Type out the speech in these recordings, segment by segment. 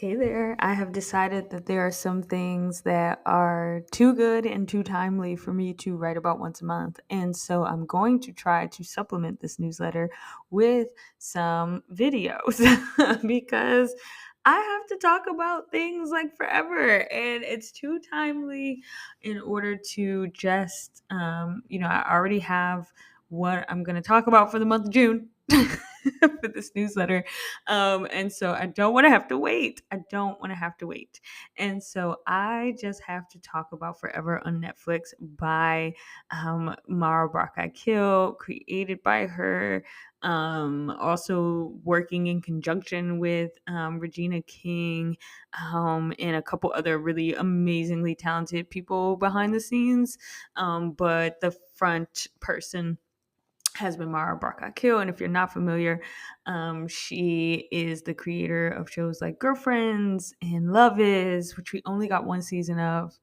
Hey there. I have decided that there are some things that are too good and too timely for me to write about once a month. And so I'm going to try to supplement this newsletter with some videos because I have to talk about things like forever and it's too timely in order to just, I already have what I'm going to talk about for the month of June. For this newsletter. And so I don't want to have to wait. I don't want to have to wait. And so I just have to talk about Forever on Netflix by Mara Brock I Kill, created by her. Also working in conjunction with Regina King and a couple other really amazingly talented people behind the scenes. But the front person has been Mara Brock Kill. And if you're not familiar, she is the creator of shows like Girlfriends and Love Is, which we only got one season of.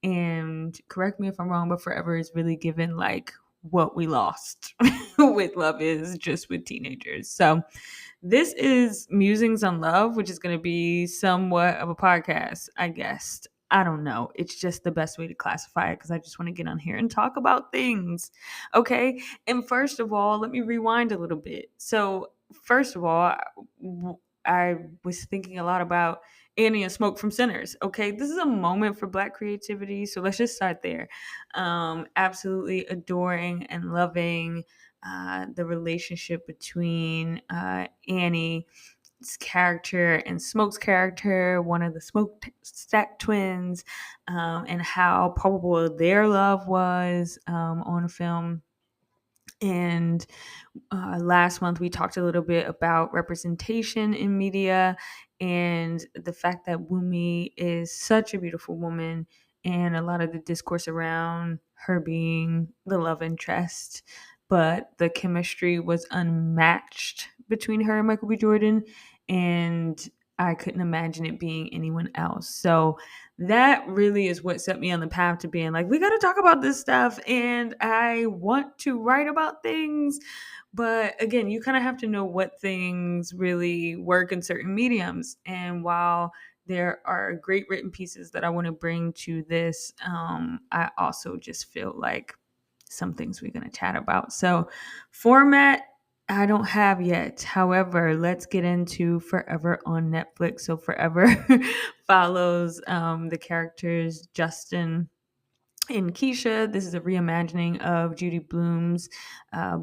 And correct me if I'm wrong, but Forever is really given like what we lost with Love Is, just with teenagers. So this is Musings on Love, which is going to be somewhat of a podcast, I guess. I don't know. It's just the best way to classify it because I just want to get on here and talk about things. Okay. And first of all, let me rewind a little bit. So, first of all, I was thinking a lot about Annie and Smoke from Sinners. Okay. This is a moment for Black creativity. So, let's just start there. Absolutely adoring and loving the relationship between Annie's character and Smoke's character, one of the Stack twins, and how probable their love was on film. And last month we talked a little bit about representation in media and the fact that Wumi is such a beautiful woman, and a lot of the discourse around her being the love interest, but the chemistry was unmatched between her and Michael B. Jordan, and I couldn't imagine it being anyone else. So that really is what set me on the path to being like, we got to talk about this stuff. And I want to write about things. But again, you kind of have to know what things really work in certain mediums. And while there are great written pieces that I want to bring to this, I also just feel like some things we're going to chat about. So, format I don't have yet. However, let's get into Forever on Netflix. So, Forever follows the characters Justin and Keisha. This is a reimagining of Judy Blume's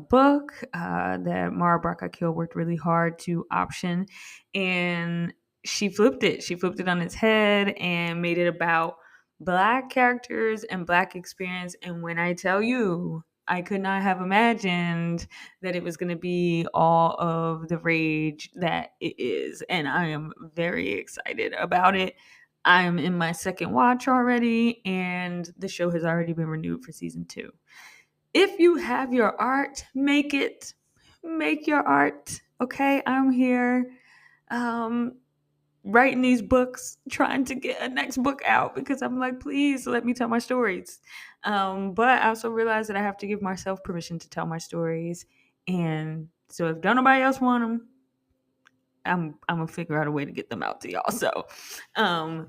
book that Mara Brock Akil worked really hard to option. And she flipped it. She flipped it on its head and made it about Black characters and Black experience. And when I tell you, I could not have imagined that it was going to be all of the rage that it is. And I am very excited about it. I'm in my second watch already, and the show has already been renewed for season 2. If you have your art, make it. Make your art. Okay, I'm here writing these books, trying to get a next book out because I'm like, please let me tell my stories. But I also realize that I have to give myself permission to tell my stories. And so if don't nobody else want them, I'm gonna figure out a way to get them out to y'all. So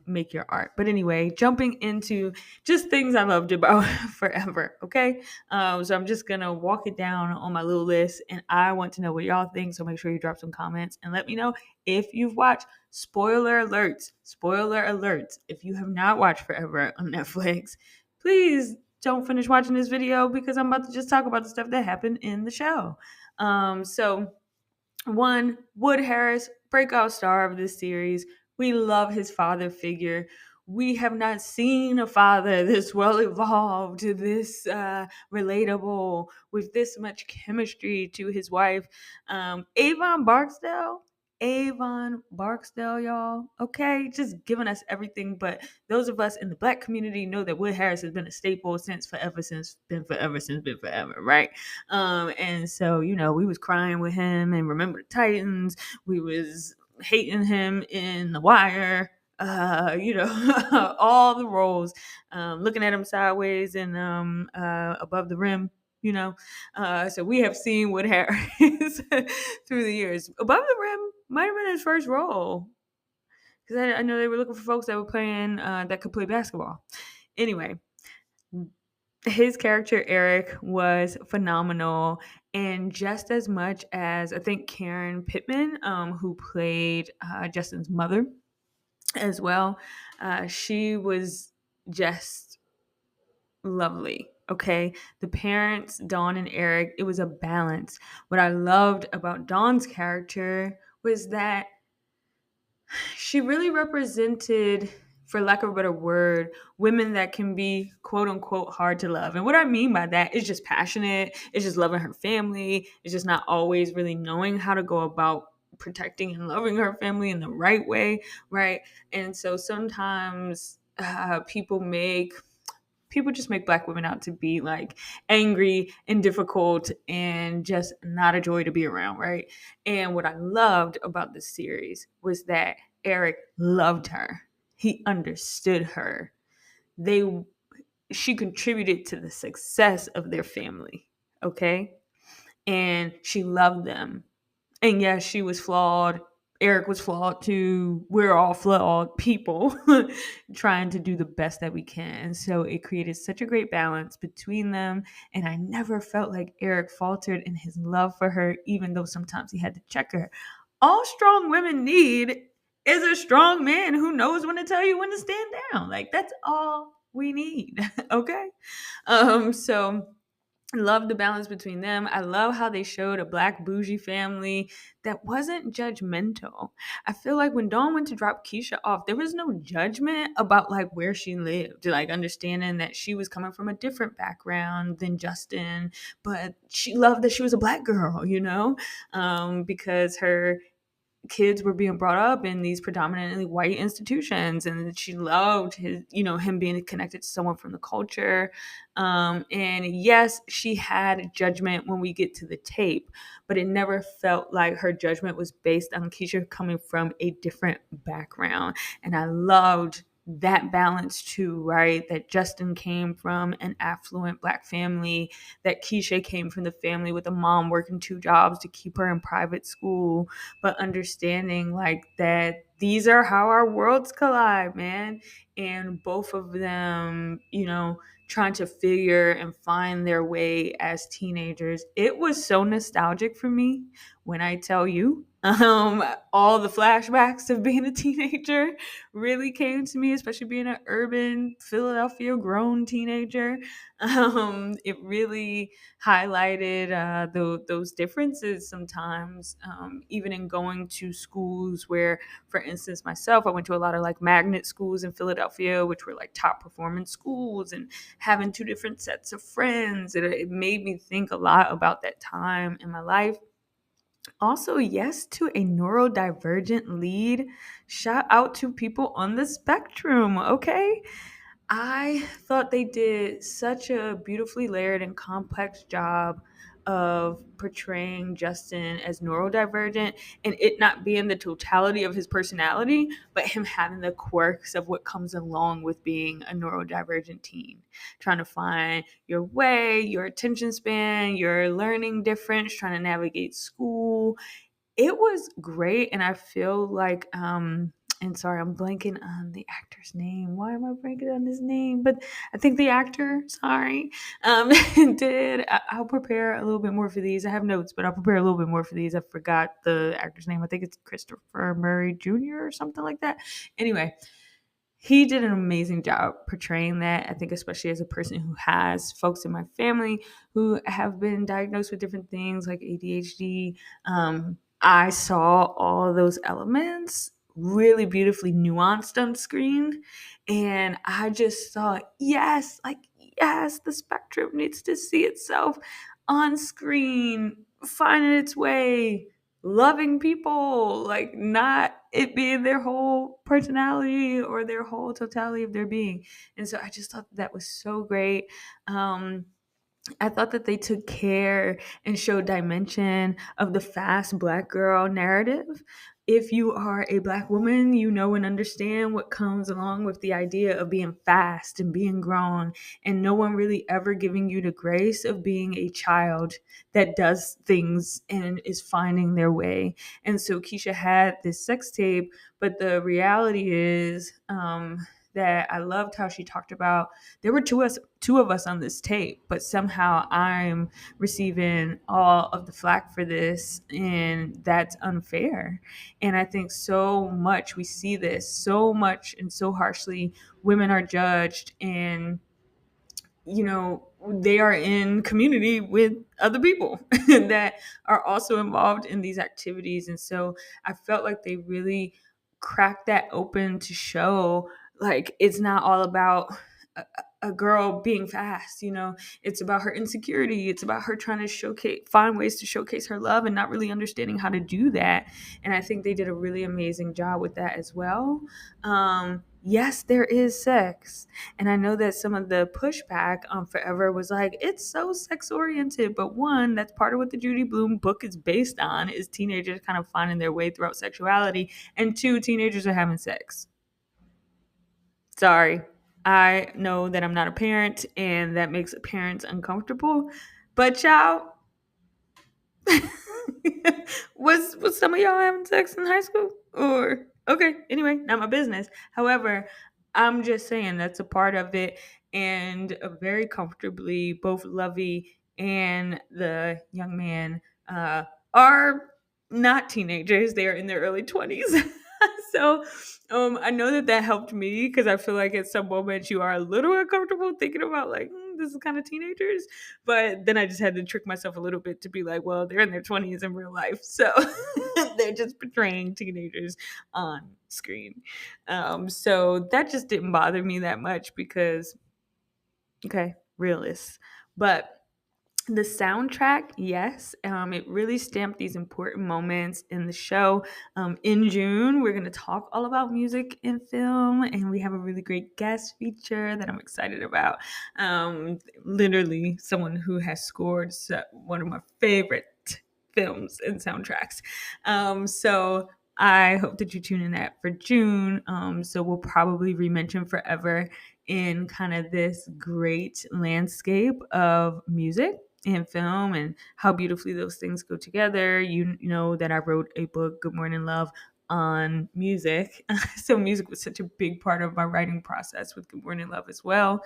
make your art. But anyway, jumping into just things I loved about Forever. Okay. So I'm just gonna walk it down on my little list, and I want to know what y'all think. So make sure you drop some comments and let me know if you've watched. Spoiler alerts. Spoiler alerts. If you have not watched Forever on Netflix, please don't finish watching this video because I'm about to just talk about the stuff that happened in the show. So one, Wood Harris, breakout star of this series. We love his father figure. We have not seen a father this well evolved, this relatable, with this much chemistry to his wife. Avon Barksdale, y'all. Okay, just giving us everything. But those of us in the Black community know that Wood Harris has been a staple since been forever, right? And so, we was crying with him and Remember the Titans. We was hating him in The Wire. All the roles, looking at him sideways and above the rim. So we have seen Wood Harris through the years. Above the Rim might have been his first role, because I know they were looking for folks that were playing that could play basketball. Anyway, his character Eric was phenomenal, and just as much as I think Karen Pittman, who played Justin's mother as well, she was just lovely. Okay, the parents, Dawn and Eric, it was a balance. What I loved about Dawn's character was that she really represented, for lack of a better word, women that can be quote unquote hard to love. And what I mean by that is just passionate, it's just loving her family, it's just not always really knowing how to go about protecting and loving her family in the right way, right? And so sometimes people just make black women out to be like angry and difficult and just not a joy to be around, right? And what I loved about this series was that Eric loved her. He understood her. They she contributed to the success of their family, okay? And she loved them. And yes, she was flawed. Eric was flawed too. We're all flawed people trying to do the best that we can. So it created such a great balance between them. And I never felt like Eric faltered in his love for her, even though sometimes he had to check her. All strong women need is a strong man who knows when to tell you when to stand down. Like, that's all we need. Okay. So love the balance between them. I love how they showed a black bougie family that wasn't judgmental. I feel like when Dawn went to drop Keisha off, there was no judgment about like where she lived, like understanding that she was coming from a different background than Justin, but she loved that she was a black girl, because her kids were being brought up in these predominantly white institutions, and she loved him being connected to someone from the culture. And yes, she had judgment when we get to the tape, but it never felt like her judgment was based on Keisha coming from a different background. And I loved that balance too, right? That Justin came from an affluent black family, that Keisha came from the family with a mom working two jobs to keep her in private school, but understanding like that these are how our worlds collide, man. And both of them, trying to figure and find their way as teenagers. It was so nostalgic for me when I tell you. All the flashbacks of being a teenager really came to me, especially being an urban Philadelphia grown teenager. It really highlighted those differences sometimes, even in going to schools where, for instance, myself, I went to a lot of like magnet schools in Philadelphia, which were like top performing schools, and having two different sets of friends. It made me think a lot about that time in my life. Also, yes to a neurodivergent lead. Shout out to people on the spectrum, okay? I thought they did such a beautifully layered and complex job of portraying Justin as neurodivergent, and it not being the totality of his personality, but him having the quirks of what comes along with being a neurodivergent teen. Trying to find your way, your attention span, your learning difference, trying to navigate school. It was great, and I feel like and sorry, I'm blanking on the actor's name. Why am I blanking on his name? But I think the actor, sorry, did. I'll prepare a little bit more for these. I have notes, but I'll prepare a little bit more for these. I forgot the actor's name. I think it's Christopher Murray Jr. or something like that. Anyway, he did an amazing job portraying that. I think especially as a person who has folks in my family who have been diagnosed with different things like ADHD. I saw all those elements really beautifully nuanced on screen, and I just thought, yes, the spectrum needs to see itself on screen, finding its way, loving people, like not it being their whole personality or their whole totality of their being. And so I just thought that was so great. I thought that they took care and showed dimension of the fast black girl narrative. if you are a Black woman, you know and understand what comes along with the idea of being fast and being grown, and no one really ever giving you the grace of being a child that does things and is finding their way. And so Keisha had this sex tape, but the reality is that I loved how she talked about there were two of us on this tape, but somehow I'm receiving all of the flack for this, and that's unfair. And I think so much we see this so much and so harshly. Women are judged, and they are in community with other people that are also involved in these activities. And so I felt like they really cracked that open to show like it's not all about a, a girl being fast. It's about her insecurity. It's about her trying to find ways to showcase her love and not really understanding how to do that. And I think they did a really amazing job with that as well. Yes, there is sex, and I know that some of the pushback on Forever was like, it's so sex oriented. But one, that's part of what the Judy Blume book is based on, is teenagers kind of finding their way throughout sexuality. And two, teenagers are having sex. Sorry. I know that I'm not a parent and that makes parents uncomfortable. But child, was some of y'all having sex in high school? Or okay, anyway, not my business. However, I'm just saying that's a part of it, and very comfortably, both Lovey and the young man are not teenagers; they are in their early 20s. So I know that helped me, because I feel like at some moments you are a little uncomfortable thinking about like, this is kind of teenagers. But then I just had to trick myself a little bit to be like, well, they're in their 20s in real life. So they're just portraying teenagers on screen. So that just didn't bother me that much because, okay, realist. But the soundtrack, yes, it really stamped these important moments in the show. In June, we're going to talk all about music and film, and we have a really great guest feature that I'm excited about. Literally, someone who has scored one of my favorite films and soundtracks. So I hope that you tune in that for June. So we'll probably re-mention Forever in kind of this great landscape of music and film and how beautifully those things go together. You know that I wrote a book, Good Morning Love, on music. So music was such a big part of my writing process with Good Morning Love as well.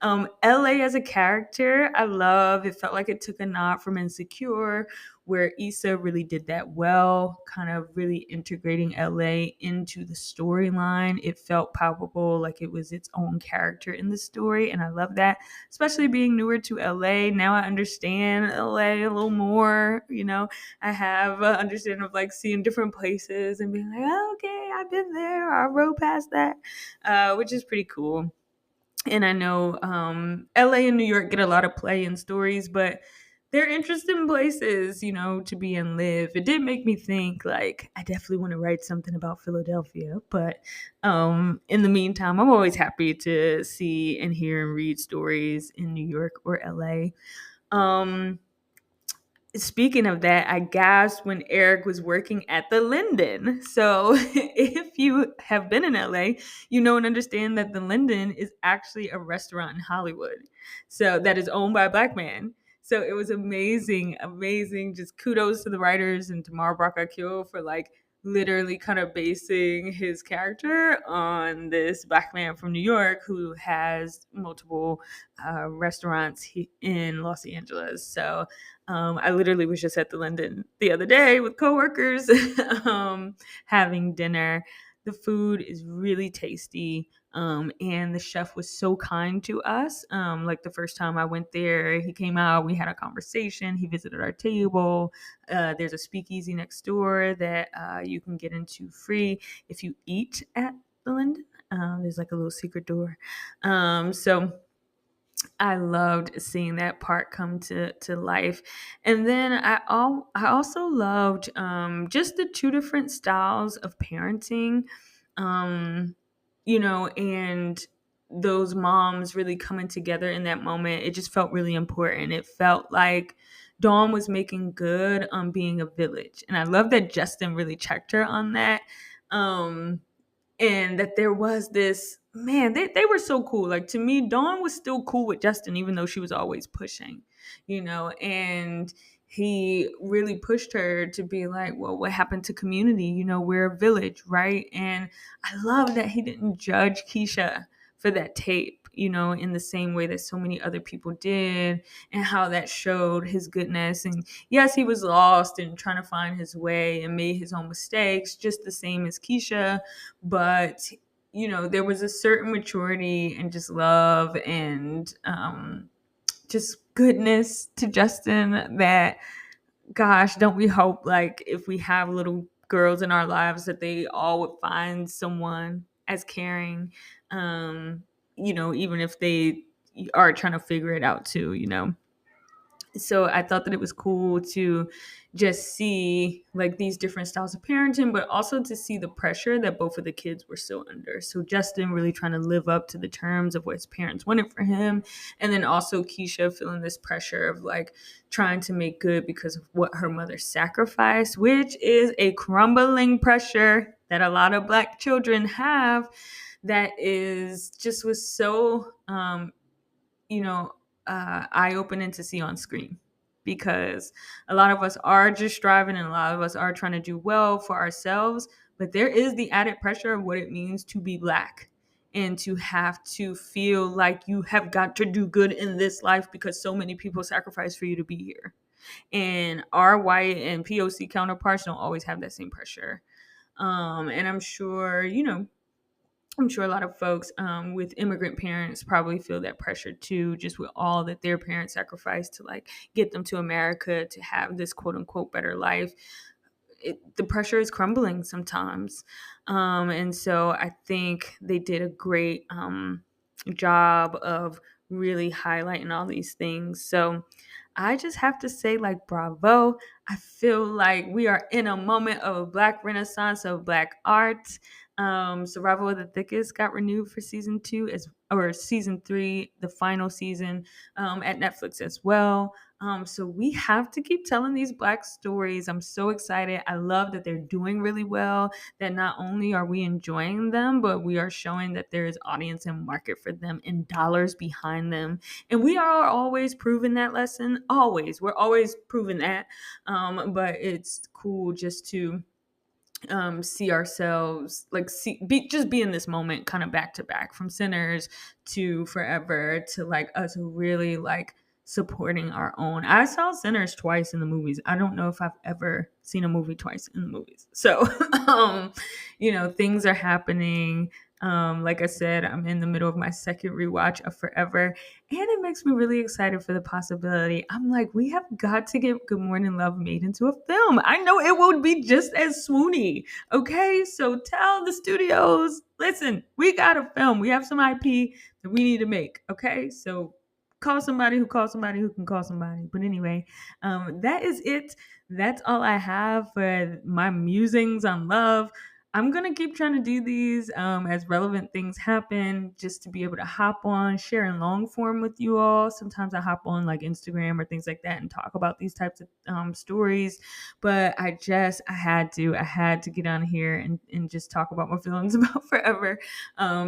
LA as a character, I love. It felt like it took a nod from Insecure, where Issa really did that well, kind of really integrating LA into the storyline. It felt palpable, like it was its own character in the story, and I love that. Especially being newer to LA, now I understand LA a little more. I have an understanding of like seeing different places and being like, oh, okay, I've been there, I rode past that, which is pretty cool. And I know LA and New York get a lot of play and stories, but they're interesting places, to be and live. It did make me think, like, I definitely want to write something about Philadelphia. But in the meantime, I'm always happy to see and hear and read stories in New York or LA. Speaking of that, I gasped when Eric was working at the Linden. So if you have been in LA, you know and understand that the Linden is actually a restaurant in Hollywood. So that is owned by a Black man. So it was amazing, amazing. Just kudos to the writers and to Mara Brock Akil for like literally kind of basing his character on this Black man from New York who has multiple restaurants in Los Angeles. So I literally was just at the Linden the other day with coworkers having dinner. The food is really tasty. And the chef was so kind to us. Like the first time I went there, he came out, we had a conversation, he visited our table. There's a speakeasy next door that you can get into free if you eat at the Linden. There's like a little secret door. So I loved seeing that part come to life. And then I also loved just the two different styles of parenting, um, and those moms really coming together in that moment. It just felt really important. It felt like Dawn was making good on being a village. And I love that Justin really checked her on that. Um, and that there was this man, they were so cool. Like, to me, Dawn was still cool with Justin, even though she was always pushing, and he really pushed her to be like, well, what happened to community? We're a village, right? And I love that he didn't judge Keisha for that tape, in the same way that so many other people did, and how that showed his goodness. And yes, he was lost and trying to find his way and made his own mistakes, just the same as Keisha. But there was a certain maturity and just love and just goodness to Justin that, gosh, don't we hope, like, if we have little girls in our lives, that they all would find someone as caring, even if they are trying to figure it out too. So I thought that it was cool to just see like these different styles of parenting, but also to see the pressure that both of the kids were still under. So Justin really trying to live up to the terms of what his parents wanted for him, and then also Keisha feeling this pressure of like trying to make good because of what her mother sacrificed, which is a crumbling pressure that a lot of Black children have, that is just was so you know, eye-opening to see on screen, because a lot of us are just striving and a lot of us are trying to do well for ourselves, but there is the added pressure of what it means to be Black and to have to feel like you have got to do good in this life because so many people sacrifice for you to be here. And our white and POC counterparts don't always have that same pressure. And I'm sure a lot of folks with immigrant parents probably feel that pressure too, just with all that their parents sacrificed to like get them to America to have this quote unquote better life. The pressure is crumbling sometimes. And so I think they did a great job of really highlighting all these things. So I just have to say, like, bravo. I feel like we are in a moment of a Black renaissance of Black art. Survival of the Thickest got renewed for season 2 or season 3, the final season, at Netflix as well. So we have to keep telling these Black stories. I'm so excited. I love that they're doing really well, that not only are we enjoying them, but we are showing that there is audience and market for them and dollars behind them. And we are always proving that lesson. Always. We're always proving that. But it's cool just to see ourselves like be in this moment kind of back to back, from Sinners to Forever, to like us really like supporting our own. I saw Sinners twice in the movies. I don't know if I've ever seen a movie twice in the movies. So things are happening. Like I said, I'm in the middle of my second rewatch of Forever, and it makes me really excited for the possibility. I'm like, we have got to get Good Morning Love made into a film. I know it will be just as swoony. Okay, so tell the studios, listen, we got a film. We have some IP that we need to make. Okay, so call somebody who calls somebody who can call somebody. But anyway, that is it. That's all I have for my musings on love. I'm going to keep trying to do these as relevant things happen, just to be able to hop on, share in long form with you all. Sometimes I hop on like Instagram or things like that and talk about these types of stories. But I had to get on here and just talk about my feelings about Forever.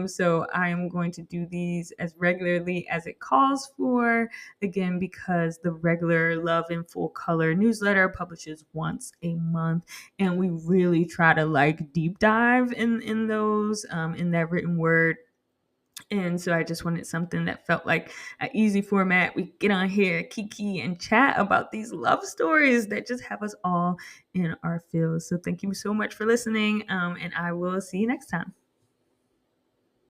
So I am going to do these as regularly as it calls for, again, because the regular Love in Full Color newsletter publishes once a month, and we really try to like deep dive in those in that written word. And so I just wanted something that felt like an easy format. We get on here, kiki, and chat about these love stories that just have us all in our feels. So thank you so much for listening, and I will see you next time.